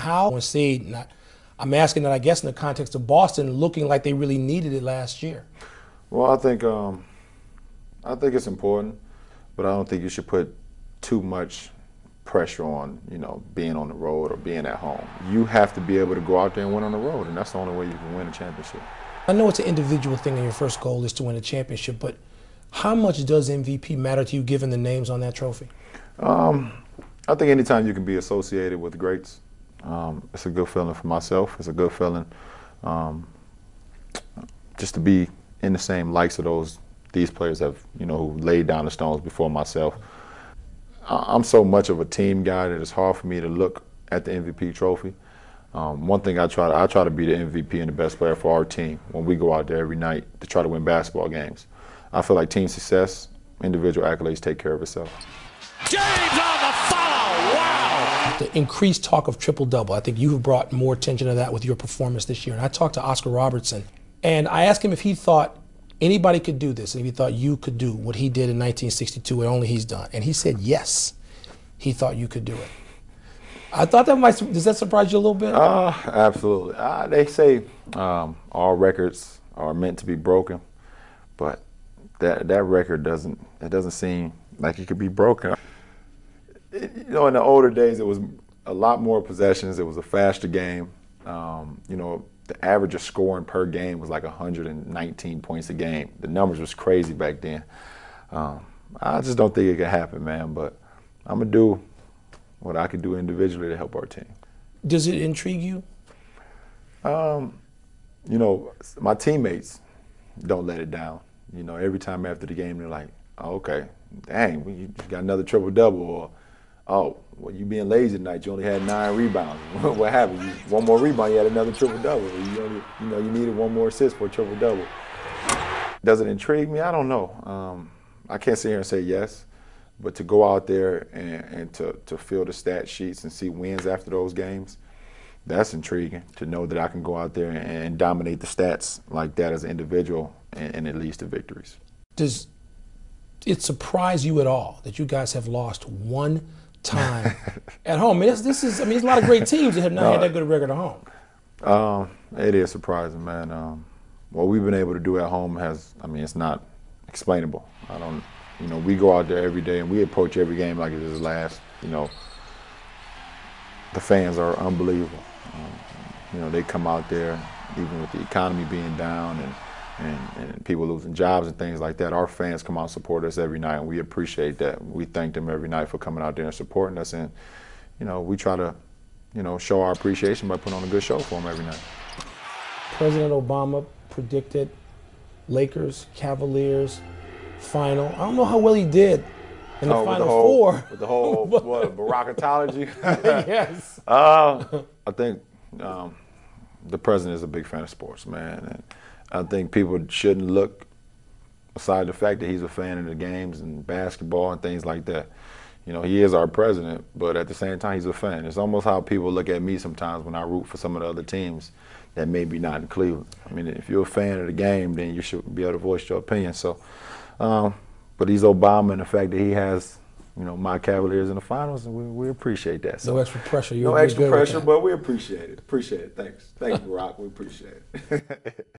how seed? I'm asking that, I guess, in the context of Boston looking like they really needed it last year. Well, I think it's important, but I don't think you should put too much pressure on, being on the road or being at home. You have to be able to go out there and win on the road, and that's the only way you can win a championship. I know it's an individual thing and your first goal is to win a championship, but how much does MVP matter to you given the names on that trophy? I think anytime you can be associated with greats, it's a good feeling for myself. It's a good feeling just to be in the same likes of these players have, who laid down the stones before myself. I'm so much of a team guy that it's hard for me to look at the MVP trophy. One thing I try to be the MVP and the best player for our team when we go out there every night to try to win basketball games. I feel like team success, individual accolades take care of itself. James on the follow, wow! The increased talk of triple-double, I think you have brought more attention to that with your performance this year. And I talked to Oscar Robertson, and I asked him if he thought anybody could do this, and if he thought you could do what he did in 1962 and only he's done. And he said yes, he thought you could do it. I thought does that surprise you a little bit? Absolutely. They say all records are meant to be broken, but that record doesn't seem like it could be broken. In the older days, it was a lot more possessions. It was a faster game. The average of scoring per game was like 119 points a game. The numbers was crazy back then. I just don't think it could happen, man. But I'm gonna do what I can do individually to help our team. Does it intrigue you? My teammates don't let it down. Every time after the game, they're like, oh, okay, dang, you got another triple-double, or, oh, well, you being lazy tonight, you only had 9 rebounds. What happened? One more rebound, you had another triple-double. You needed one more assist for a triple-double. Does it intrigue me? I don't know. I can't sit here and say yes, but to go out there and to fill the stat sheets and see wins after those games, that's intriguing, to know that I can go out there and dominate the stats like that as an individual and it leads to victories. Does it surprise you at all that you guys have lost one time at home? There's a lot of great teams that have not had that good a record at home. It is surprising, man. What we've been able to do at home it's not explainable. We go out there every day and we approach every game like it is last. The fans are unbelievable. They come out there, even with the economy being down and people losing jobs and things like that. Our fans come out and support us every night, and we appreciate that. We thank them every night for coming out there and supporting us, and we try to show our appreciation by putting on a good show for them every night. President Obama predicted Lakers, Cavaliers final. I don't know how well he did in the Final Four. With the whole Barackatology? Yes. I think the president is a big fan of sports, man. And I think people shouldn't look aside the fact that he's a fan of the games and basketball and things like that. He is our president, but at the same time, he's a fan. It's almost how people look at me sometimes when I root for some of the other teams that maybe not in Cleveland. If you're a fan of the game, then you should be able to voice your opinion. So, but he's Obama, and the fact that he has, my Cavaliers in the finals, and we appreciate that. So, no extra pressure. No extra pressure, but we appreciate it. Appreciate it. Thanks. Thank you, Barack. We appreciate it.